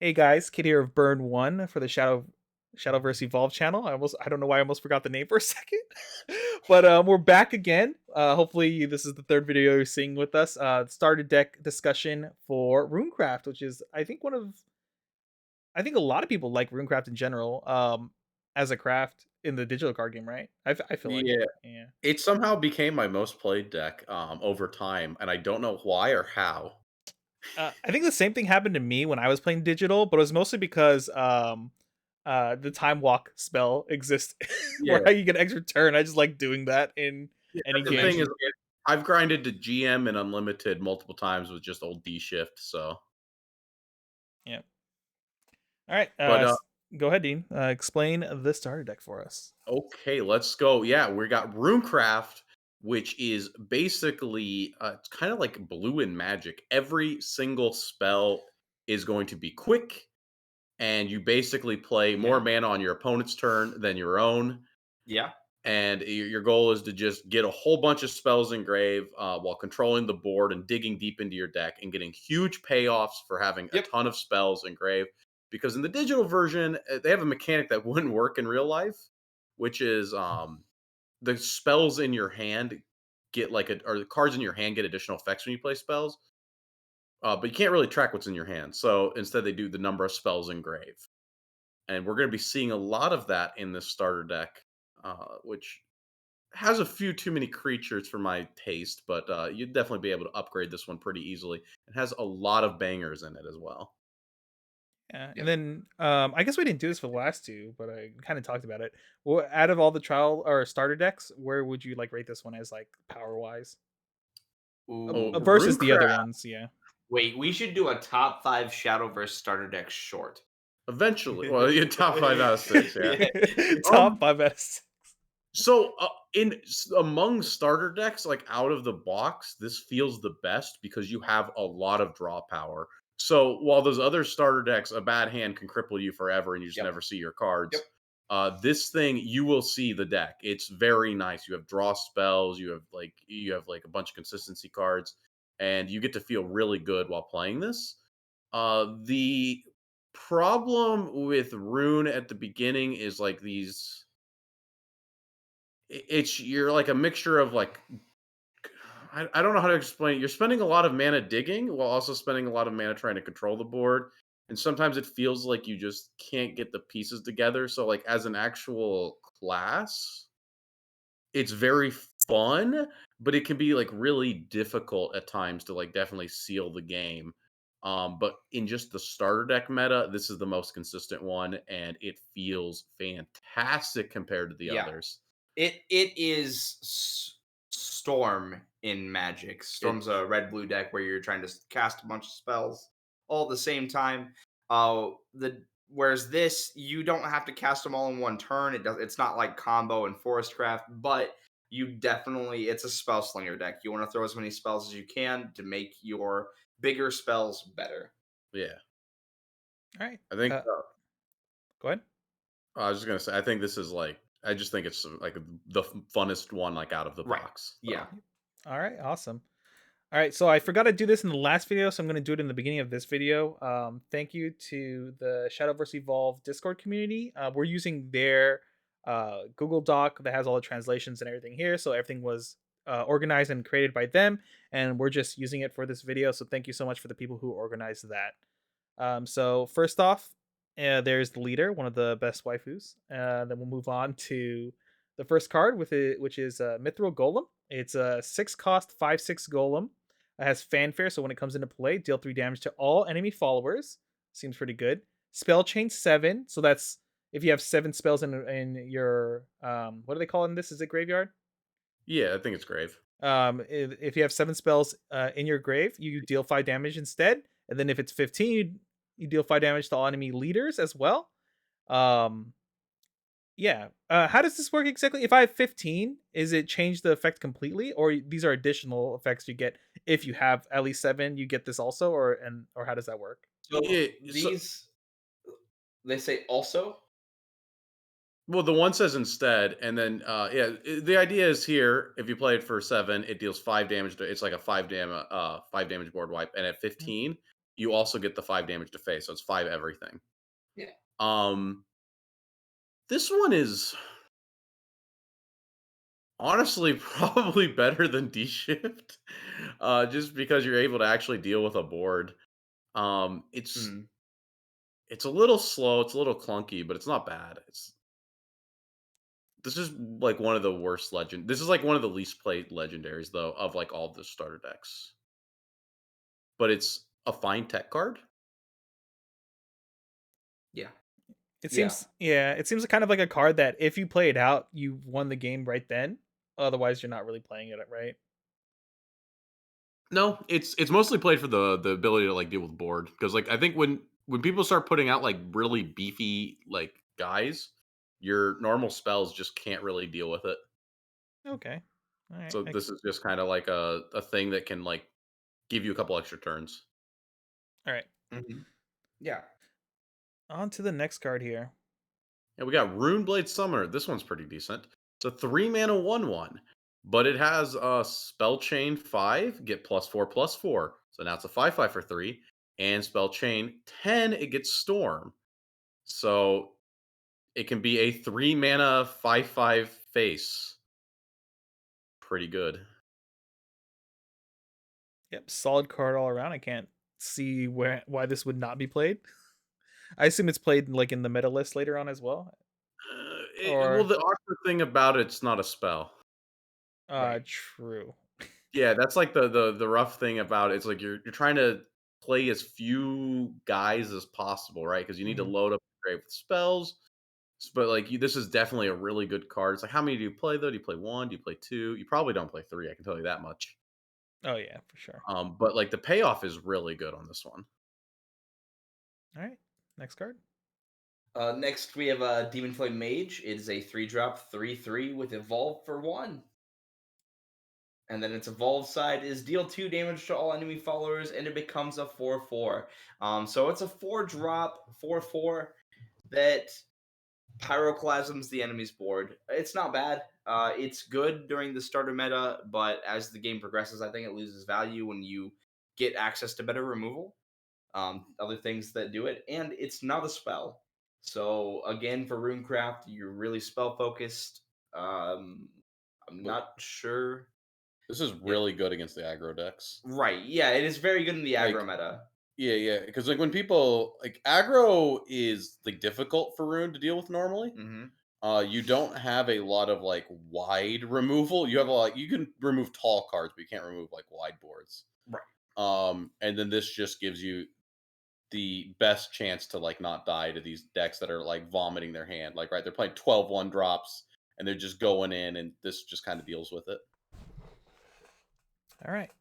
Hey guys, Kid here of Burn One for the Shadowverse Evolve channel. I don't know why I almost forgot the name for a second, but we're back again. Hopefully this is the third video you're seeing with us. Starter deck discussion for Runecraft, which is I think a lot of people like Runecraft in general. As a craft in the digital card game, right? I feel like Yeah, yeah. it somehow became my most played deck, over time, and I don't know why or how. I think the same thing happened to me when I was playing digital, but it was mostly because the time walk spell exists Yeah, where you get extra turn. I just like doing that in yeah, any that's the thing game. is, I've grinded to GM and unlimited multiple times with just old D shift, so Yeah. All right. but, Go ahead, Dean. Explain the starter deck for us. okay, let's go. Yeah, we got Runecraft, which is basically, it's kinda like blue in Magic. Every single spell is going to be quick, and you basically play more Yeah. mana on your opponent's turn than your own. Yeah. And your goal is to just get a whole bunch of spells engraved while controlling the board and digging deep into your deck and getting huge payoffs for having a Yep. ton of spells engraved. Because in the digital version, they have a mechanic that wouldn't work in real life, which is the spells in your hand get or the cards in your hand get additional effects when you play spells, but you can't really track what's in your hand. So instead, they do the number of spells engraved, and we're going to be seeing a lot of that in this starter deck, which has a few too many creatures for my taste, but you'd definitely be able to upgrade this one pretty easily. It has a lot of bangers in it as well. Yeah, and Yep. then I guess we didn't do this for the last two, but I kind of talked about it. Well, out of all the trial or starter decks, where would you like rate this one as like power wise Oh, Ooh. versus the other Runecraft ones? Yeah. Wait, we should do a top 5 Shadowverse starter deck short. eventually. Well, you top 5 out of 6, yeah. Yeah. Top Um, five best. so among starter decks, like out of the box, this feels the best because you have a lot of draw power. So while those other starter decks, a bad hand can cripple you forever and you just Yep. never see your Yep. cards. This thing you will see the deck. It's very nice. You have draw spells. You have like a bunch of consistency cards, and you get to feel really good while playing this. The problem with Rune at the beginning is like these it's you're like a mixture of like I don't know how to explain it. You're spending a lot of mana digging while also spending a lot of mana trying to control the board. And sometimes it feels like you just can't get the pieces together. So like as an actual class, it's very fun, but it can be like really difficult at times to like definitely seal the game. But in just the starter deck meta, this is the most consistent one, and it feels fantastic compared to the Yeah. others. It is Storm in Magic. It Storm's a red blue deck where you're trying to cast a bunch of spells all at the same time. The Whereas this, you don't have to cast them all in one turn. It's not like Combo and Forestcraft, but you definitely it's a spell slinger deck. You want to throw as many spells as you can to make your bigger spells better. yeah. All right. I think Go ahead. I was just gonna say, I think this is like, I just think it's like the funnest one, like out of the Right. box. Yeah. So All right. Awesome. All right, so I forgot to do this in the last video, so I'm going to do it in the beginning of this video. Thank you to the Shadowverse Evolve Discord community. We're using their Google Doc that has all the translations and everything here, so everything was organized and created by them, and we're just using it for this video. So thank you so much for the people who organized that. So first off, there's the leader, one of the best waifus. Then we'll move on to the first card with it, which is Mithril Golem. It's a 6 cost 5/6 golem. It has fanfare, so when it comes into play, deal 3 damage to all enemy followers. Seems pretty good. Spell chain 7, so that's if you have 7 spells in your what do they call it in this? Is it graveyard? yeah, I think it's grave. If you have 7 spells in your grave, you deal 5 damage instead. And then if it's 15, you deal 5 damage to all enemy leaders as well. Um, yeah. How does this work exactly? If I have 15, is it change the effect completely, or these are additional effects you get if you have at least 7? You get this also, or how does that work? So Yeah. So these they say also. well, the one says instead, and then yeah, the idea is here. If you play it for 7, it deals 5 damage. It's like a 5 damage board wipe, and at Mm. 15, you also get the 5 damage to face, so it's 5 everything. Yeah. Um, this one is honestly probably better than D-Shift, just because you're able to actually deal with a board. Um, it's Mhm. it's a little slow, it's a little clunky, but it's not bad. This is like one of the worst legend. This is like one of the least played legendaries though of like all the starter decks. But it's a fine tech card. Yeah. It Yeah. seems, yeah, it seems kind of like a card that if you play it out, you won the game right then. Otherwise, you're not really playing it right. No, it's mostly played for the ability to like deal with board because like I think when people start putting out like really beefy like guys, your normal spells just can't really deal with it. Okay. All right. So this is just kind of like a thing that can like give you a couple extra turns. All right. Mhm. Yeah. On to the next card here. And we got Runeblade Summoner. This one's pretty decent. It's a 3 mana 1/1, but it has a Spell Chain 5, get +4/+4. So now it's a 5/5 for 3. And Spell Chain 10, it gets Storm. So it can be a 3 mana 5/5 face. Pretty good. Yep. Solid card all around. I can't see why this would not be played. I assume it's played like in the meta list later on as well. Well, Or the awkward thing about it's not a spell. Right. true. Yeah, that's like the rough thing about it. It's like you're trying to play as few guys as possible, right? Because you need to Hmm. load up your grave with spells. But like this is definitely a really good card. It's like how many do you play though? Do you play one? Do you play two? You probably don't play three. I can tell you that much. Oh yeah, for sure. But like the payoff is really good on this one. All right. Next card. Next, we have a Demon Flame Mage. It is a 3-drop, 3/3 with Evolve for 1. And then its Evolve side is deal 2 damage to all enemy followers, and it becomes a 4/4. So it's a 4-drop, 4/4 that pyroclasms the enemy's board. It's not bad. It's good during the starter meta, but as the game progresses, I think it loses value when you get access to better removal. Other things that do it, and it's not a spell. So again, for Runecraft, you're really spell focused. Um, I'm But not sure. this is It, really good against the aggro decks. right? Yeah, it is very good in the aggro Like meta. yeah, because like when people like aggro is like difficult for Rune to deal with normally. Hmm. You don't have a lot of like wide removal. You have a lot. You can remove tall cards, but you can't remove like wide boards. Right. And then this just gives you the best chance to like not die to these decks that are like vomiting their hand. Like right, they're playing 12/1 drops and they're just going in, and this just kind of deals with it. All right.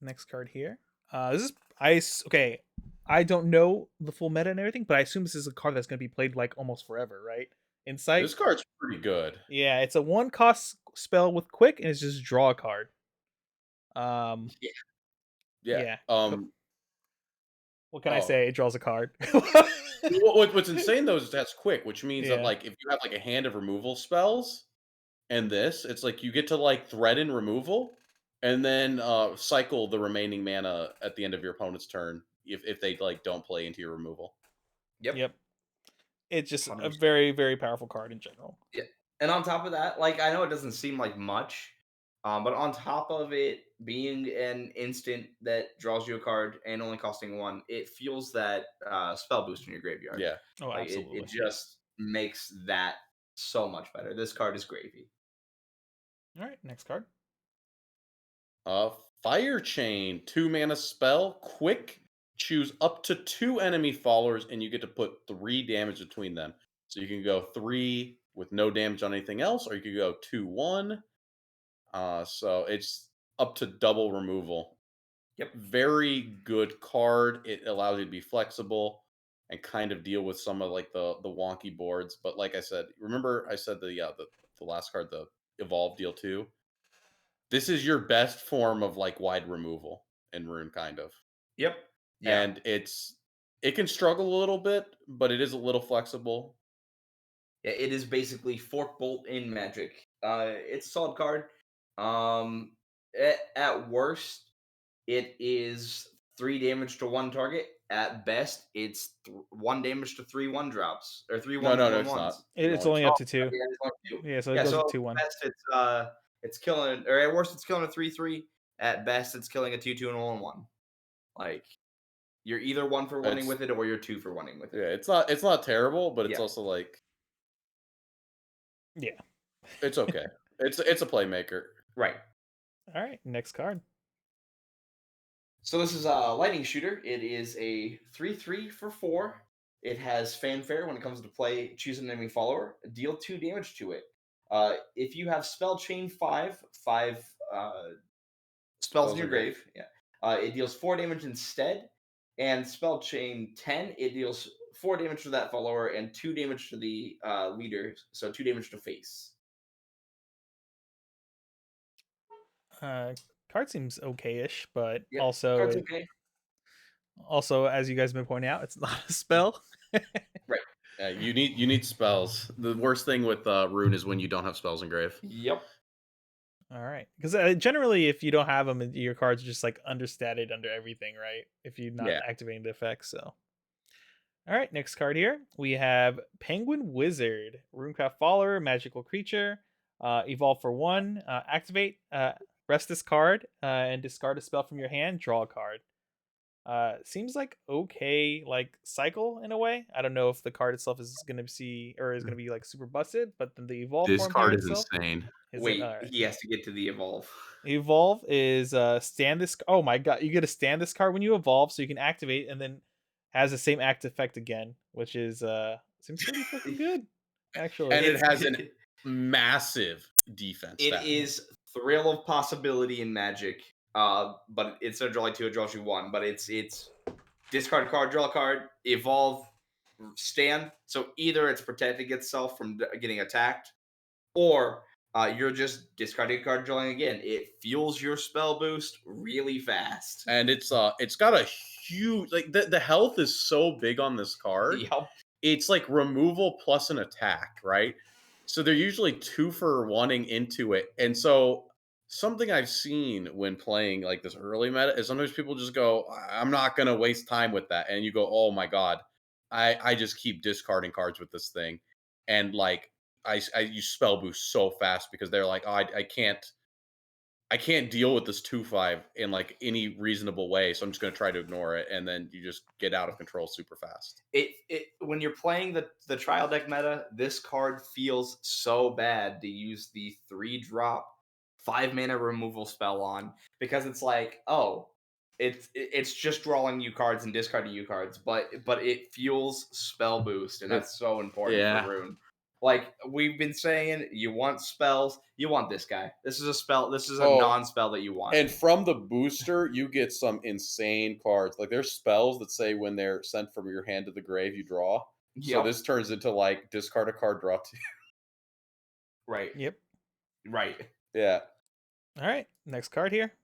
Next card here. This is okay. I don't know the full meta and everything, but I assume this is a card that's going to be played like almost forever, right? Insight. This card's pretty good. Yeah, it's a one cost spell with quick, and it's just draw a card. Um, Yeah. Yeah. yeah. What can I Oh, say? It draws a card. what's insane though is that's quick, which means that Yeah. like if you have like a hand of removal spells, and this, it's like you get to like threaten removal and then cycle the remaining mana at the end of your opponent's turn if they like don't play into your removal. Yep. Yep. It's just a 100%. very, very powerful card in general. Yeah. And on top of that, like I know it doesn't seem like much, but on top of it being an instant that draws you a card and only costing 1, it fuels that spell boost in your graveyard. Yeah. Oh, Like it absolutely. just makes that so much better. This card is gravy. All right. Next card. Uh Fire Chain, 2 mana spell, quick, choose up to 2 enemy followers and you get to put 3 damage between them. So you can go 3 with no damage on anything else, or you could go 2/1. So it's up to double removal. Yep. Very good card. It allows you to be flexible and kind of deal with some of like the wonky boards. But like I said, remember I said the last card, the evolve deal two. This is your best form of like wide removal in Rune, kind of. Yep. Yeah. And it can struggle a little bit, but it is a little flexible. Yeah, it is basically Fork Bolt in Magic. It's a solid card. At worst, it is 3 damage to one target. at best, it's 1 damage to 3 1-drops or 3 No, 1 no, no, one it's not. ones. It's No, only it's up Oh, to 2. yeah, it's only 2. Yeah, so it Yeah, goes so up at 2-1. best it's killing, or at worst it's killing a 3/3. At best it's killing a 2/2 and a 1/1. Like you're either 1 for 1ing it's with it or you're 2 for 1ing with yeah, it. it's not terrible, but it's Yeah. also like Yeah. it's okay. It's a playmaker. Right. All right, next card. So this is a lightning shooter. It is a 3/3 for 4. It has fanfare when it comes to play. Choose an enemy follower. Deal 2 damage to it. If you have spell chain 5 spells in Spells your and grave. grave, yeah, it deals 4 damage instead. And spell chain 10, it deals 4 damage to that follower and 2 damage to the leader. So 2 damage to face. Uh, Card seems okay-ish, but Yep, also card's okay. as you guys have been pointing out, it's not a spell. Right. Yeah, you need spells. The worst thing with rune is when you don't have spells engrave. Yep. All right, because generally, if you don't have them, your cards are just like understated under everything, right? If you're not Yeah. activating the effects. So, all right, next card here we have Penguin Wizard, Runecraft follower, magical creature, evolve for 1, activate, rest this card, and discard a spell from your hand. Draw a card. Seems like okay, like cycle in a way. I don't know if the card itself is gonna see or is gonna be like super busted, but then the evolve This form here card is itself insane. is it all Wait, right? he has to get to the evolve. Evolve is stand this. Oh my god, you get to stand this card when you evolve, so you can activate and then has the same act effect again, which is seems pretty freaking good, actually. And it It's has an massive defense it stat. is thrill of possibility in Magic. But instead of drawing 2, it draws you 1. But it's discard a card, draw a card, evolve, stand. So either it's protecting itself from getting attacked, or you're just discarding a card, drawing again. It fuels your spell boost really fast. And it's got a huge like the health is so big on this card. Yep. It's like removal plus an attack, right? So they're usually 2 for wanting into it. And so something I've seen when playing like this early meta is sometimes people just go, I'm not gonna waste time with that. And you go, oh my god, I just keep discarding cards with this thing. And like I use spell boost so fast because they're like, oh, I can't deal with this 2/5 in like any reasonable way, so I'm just going to try to ignore it, and then you just get out of control super fast. It when you're playing the trial deck meta, this card feels so bad to use the 3-drop 5 mana removal spell on, because it's like, oh, it's just drawing you cards and discarding you cards, but it fuels spell boost, and It, that's so important for yeah. Rune. Like we've been saying, you want spells, you want this guy. This is a spell. This is a Oh, non-spell that you want. and from the booster, you get some insane cards. Like there's spells that say when they're sent from your hand to the grave, you draw. So Yep. this turns into like discard a card, draw 2. Right. Yep. Right. Yeah. All right, next card here.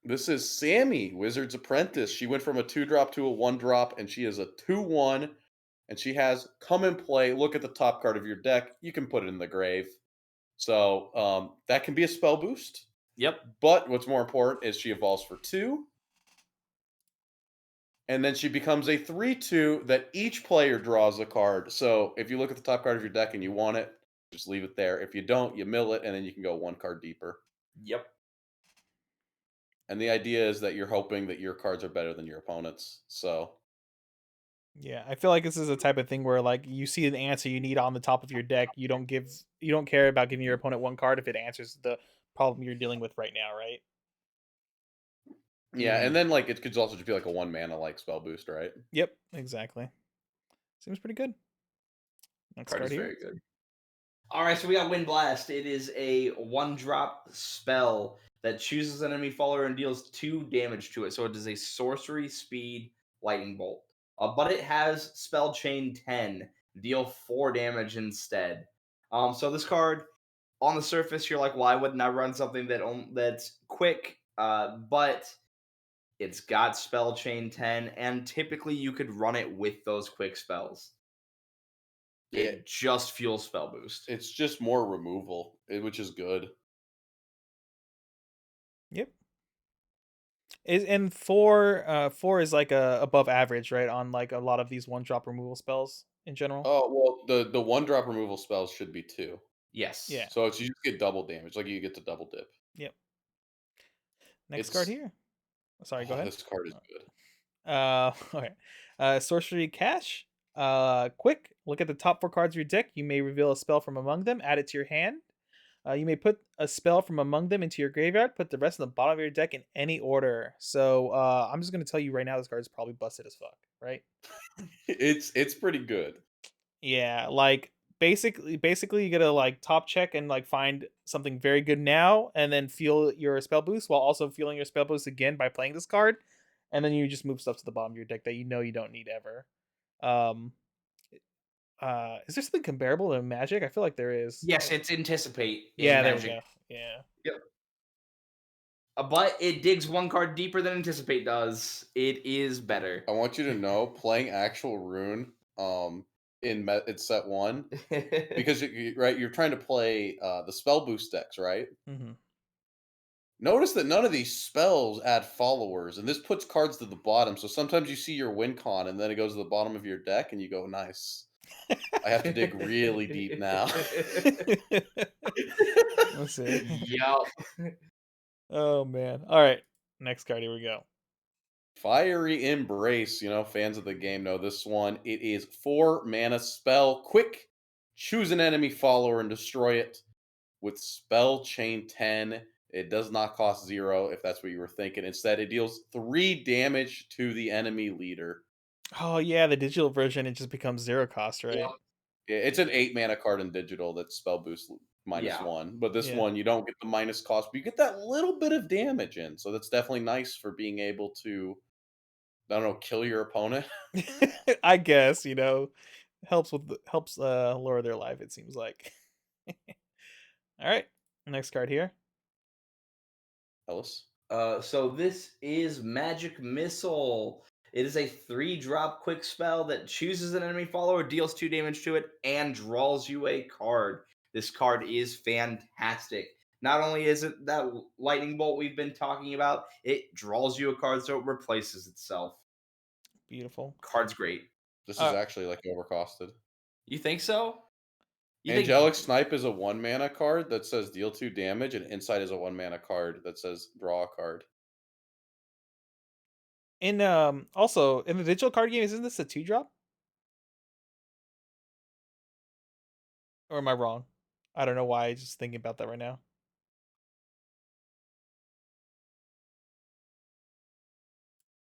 This is Sammy, Wizard's Apprentice. She went from a 2-drop to a 1-drop, and she is a 2/1. And she has come and play. Look at the top card of your deck. You can put it in the grave. So that can be a spell boost. Yep. But what's more important is she evolves for 2. And then she becomes a 3/2 that each player draws a card. So if you look at the top card of your deck and you want it, just leave it there. If you don't, you mill it, and then you can go 1 card deeper. Yep. And the idea is that you're hoping that your cards are better than your opponents. So Yeah, I feel like this is a type of thing where like you see an answer you need on the top of your deck, you don't care about giving your opponent 1 card if it answers the problem you're dealing with right now, right? yeah, Mhm. and then like it could also just be like a 1 mana like spell boost, right? Yep, exactly. Seems pretty good. Next Card card is here. very good. All right, so we got Wind Blast. It is a 1-drop spell that chooses an enemy follower and deals 2 damage to it. So it is a sorcery speed lightning bolt. But it has spell chain 10. Deal 4 damage instead. So this card, on the surface, you're like, why wouldn't I run something that's quick? But it's got spell chain 10, and typically you could run it with those quick spells. It just fuels spell boost. It's just more removal, which is good. Yep. Is and four is like above average, right? On like a lot of these one drop removal spells in general. Oh, well, the one drop removal spells should be 2. Yeah. Yes. So it's you just get double damage, like you get to double dip. Yep. Next card It's here. Sorry, go oh, ahead. this card is good. Okay. Sorcery Cash. Quick. Look at the top 4 cards of your deck. You may reveal a spell from among them. Add it to your hand. You may put a spell from among them into your graveyard. Put the rest in the bottom of your deck in any order. So I'm just gonna tell you right now, this card is probably busted as fuck, right? It's pretty good. Yeah, like basically you gotta like top check and like find something very good now, and then feel your spell boost while also feeling your spell boost again by playing this card, and then you just move stuff to the bottom of your deck that you know you don't need ever. Um, is there something comparable to Magic? I feel like there is. Yes, it's anticipate in Yeah, there we Magic. go. Yeah, Yep. But it digs one card deeper than anticipate does. It is better. I want you to know playing actual rune it's set 1 because right, you're trying to play the spell boost decks, right? hmm Notice that none of these spells add followers, and this puts cards to the bottom. So sometimes you see your win con, and then it goes to the bottom of your deck, and you go, "Nice. I have to dig really deep now." Let's see. Yup. Oh man. All right, next card. Here we go. Fiery Embrace. Fans of the game know this one. It is 4 mana spell. Quick, choose an enemy follower and destroy it with spell chain 10. It does not cost 0 if that's what you were thinking. Instead, it deals 3 damage to the enemy leader. Oh yeah, the digital version it just becomes 0 cost, right? Yep. Yeah, it's an 8 mana card in digital that's spell boost Yeah. -1. But this Yeah. one, you don't get the minus cost, but you get that little bit of damage in. So that's definitely nice for being able to, I don't know, kill your opponent. I guess, helps helps lower their life, it seems like. All right. Next card here. Ellis. So this is Magic Missile. It is a 3-drop quick spell that chooses an enemy follower, deals 2 damage to it, and draws you a card. This card is fantastic. Not only is it that lightning bolt we've been talking about, it draws you a card so it replaces itself. Beautiful. Card's great. This is Uh actually like overcosted. You think so? You think Angelic Snipe is a 1 mana card that says deal 2 damage, and Insight is a 1 mana card that says draw a card. in also in the digital card game, isn't this a 2 drop? Or am I wrong? I don't know why I just thinking about that right now.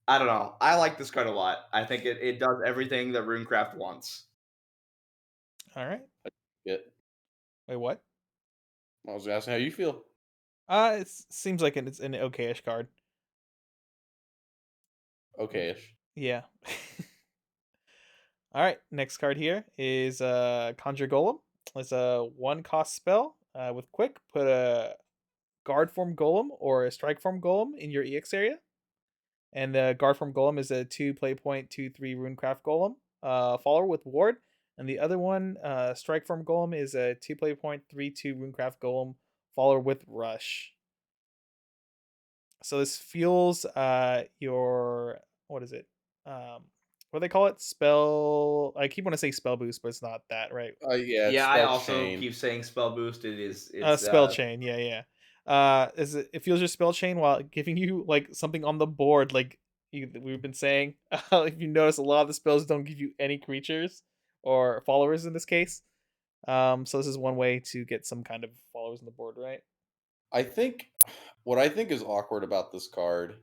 I don't know. I like this card a lot. I think it does everything that Runecraft wants. All right. It. Wait, what? I was asking how you feel. It seems like it's an okayish card. Okay-ish. Yeah. All right, next card here is Conjure Golem. It's a 1 cost spell. With quick, put a guard form golem or a strike form golem in your EX area. And the guard form golem is a 2 play point 2/3 runecraft golem. Follower with ward. And the other one, strike form golem, is a 2 play point 3/2 runecraft golem. Follower with rush. So this fuels your, what is it? What do they call it? Spell. I keep want to say spell boost, but it's not that, right? Yeah, it's Yeah, I spell also chain. keep saying spell boost. It's Spell chain. Yeah, yeah. It fuels your spell chain while giving you like something on the board, like we've been saying. If you notice, a lot of the spells don't give you any creatures or followers in this case. So this is one way to get some kind of followers on the board, right? I think what I think is awkward about this card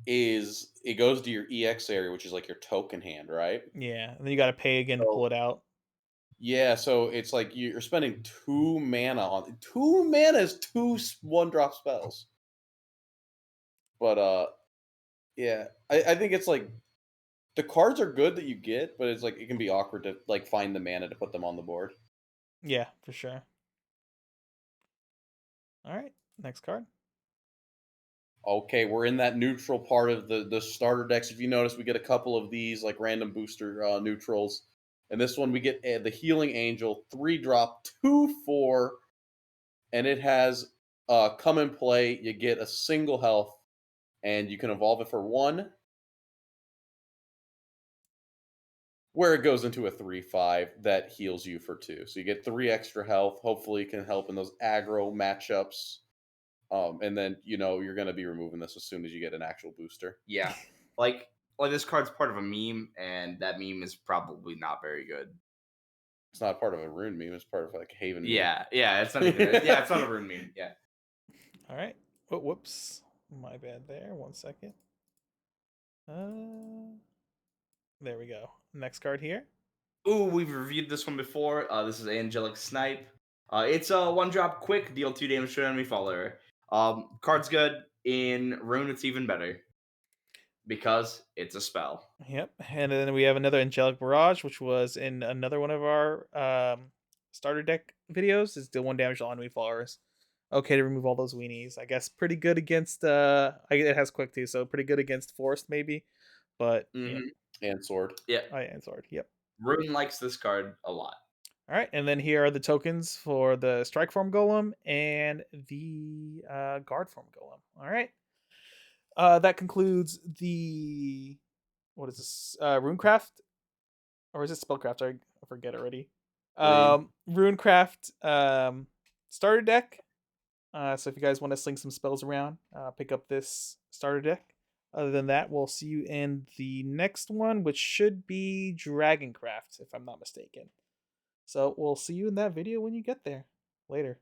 is it goes to your EX area, which is like your token hand, right? Yeah, and then you got to pay again to So pull it out. yeah, so it's like you're spending 2 mana on 2 mana is 1 drop spells. But yeah, I think it's like the cards are good that you get, but it's like it can be awkward to like find the mana to put them on the board. Yeah, for sure. All right, next card. Okay, we're in that neutral part of the starter decks. If you notice, we get a couple of these like random booster neutrals, and this one we get the Healing Angel 3-drop 2/4, and it has come and play. You get a single health, and you can evolve it for 1, where it goes into a 3/5 that heals you for 2. So you get 3 extra health. Hopefully, it can help in those aggro matchups. And then you're going to be removing this as soon as you get an actual booster. Yeah, like this card's part of a meme, and that meme is probably not very good. It's not part of a rune meme. It's part of like Haven meme. Yeah, it's not even. Yeah, it's not a rune meme. Yeah. All right. Oh, whoops. My bad there. 1 second. There we go. Next card here. Ooh, we've reviewed this one before. This is Angelic Snipe. It's a 1-drop quick, deal 2 damage to an enemy follower. Card's good. In Rune, it's even better because it's a spell. Yep. And then we have another Angelic Barrage, which was in another one of our starter deck videos. Is deal 1 damage to all enemy followers. Okay to remove all those weenies. I guess pretty good against it has quick too, so pretty good against forest maybe. But yeah. And sword. Yeah. And sword. Yep. Rune likes this card a lot. All right, and then here are the tokens for the Strike Form Golem and the Guard Form Golem. All right. That concludes the what is this? Runecraft, or is it Spellcraft? I forget already. Runecraft starter deck. So if you guys want to sling some spells around, pick up this starter deck. Other than that, we'll see you in the next one, which should be Dragoncraft, if I'm not mistaken. So we'll see you in that video when you get there. Later.